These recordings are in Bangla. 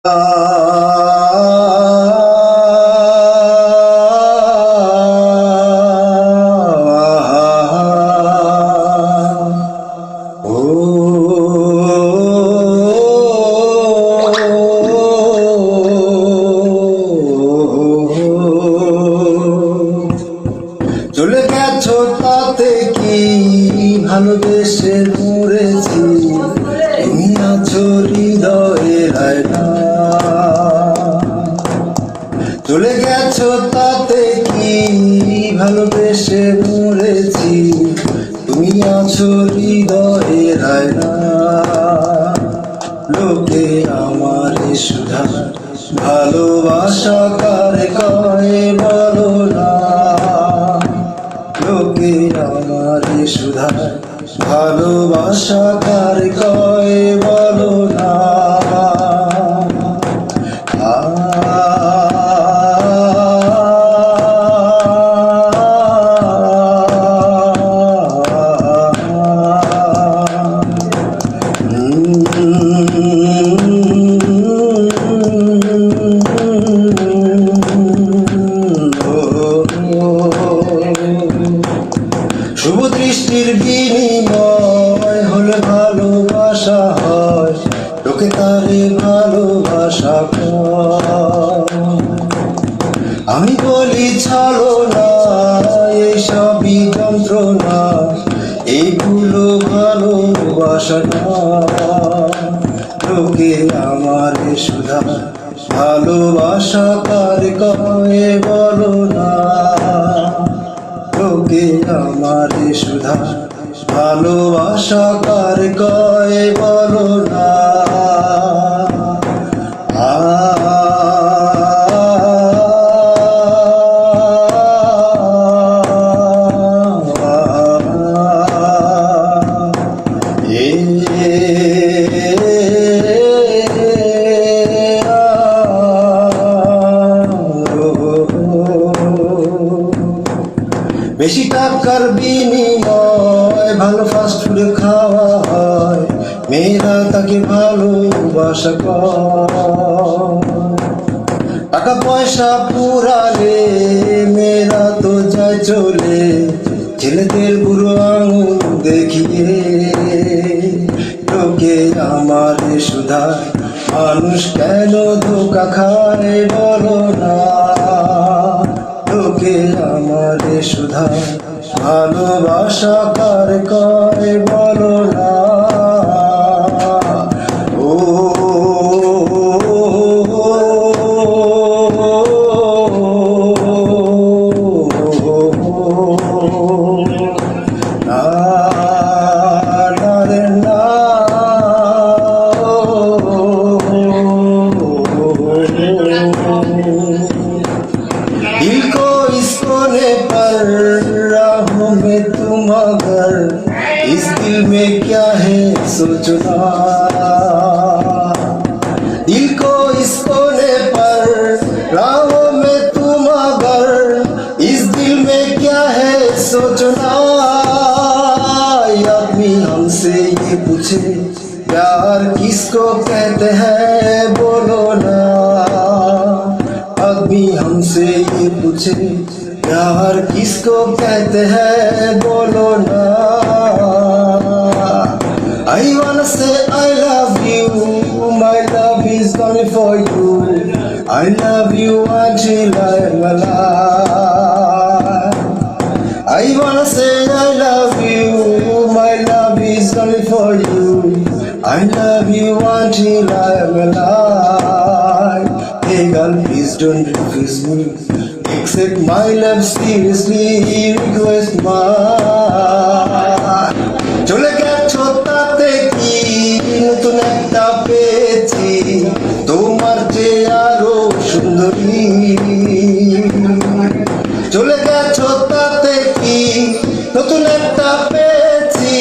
চলে গেছো তাতে কি ভালোবেসে মরেছি, তুমি আছো হৃদয়ের আয়না। চলে গেছো তাতে কি ভালোবেসে মরেছি, তুমি আছো হৃদয়ের আয়না। লোকে আমার সুধা ভালোবাসা কারে কয় বলো না, লোকে আমার সুধা ভালোবাসা কারে কয় বলো না। শুভ দৃষ্টির বিনিময় হলে ভালোবাসা হয়, লোকে তারে ভালোবাসা কয়। আমি বলি ছাড়ো না এইসবই যন্ত্রণা, এইগুলো ভালোবাসা না। লোকে আমার সুধা ভালোবাসা কারে কয় বলো না, লোকে আমার সুধা ভালোবাসা কারে কয় বলো না। বেশি টাকার বিনিময় ভালো ফাস্ট ফুড খাওয়া হয়, মেয়েরা তাকে ভালোবাসা করে। টাকা পয়সা পুরালে মেয়েরা তো যায় চলে, ছেলেদের বুড়ো আঙুল দেখিয়ে। লোকে আমার সুধা মানুষ কেন ধোকা খায় বলো না, লোকে আমার সুধা ভালোবাসা কারে কয় বলো না। ও दिल को इस कोने पर राहों में तुम अगर, इस दिल में क्या है सोचना। दिल को इस कोने पर राहों में तुम अगर, इस दिल में क्या है सोचना। आदमी हमसे ये पूछे प्यार किसको कहते हैं बोलो ना, आदमी हमसे ये पूछे प्यार किसको कहते हैं बोलो ना। I wanna say I love you, my love is only for you, I love you until I am alive. I wanna say I love you, my love is only for you, I love you until I am alive. Hey girl, please don't refuse me, accept my love seriously, request my। চলে গেছো তাতে কি নতুন একটা পেয়েছি, তোমার যে আরো সুন্দরী। চলে গেছো তাতে কি নতুন একটা পেয়েছি,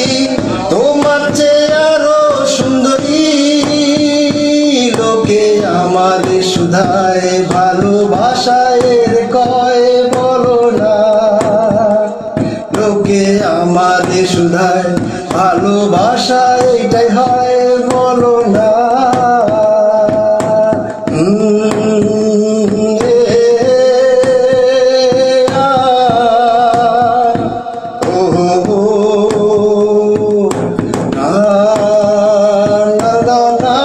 তোমার যে আরো সুন্দরী। লোকে আমার সুধায় ভালোবাসায় কয় বলো না, লোকে আমার সুধায় ভালোবাসা এটাই হয় বলো না। না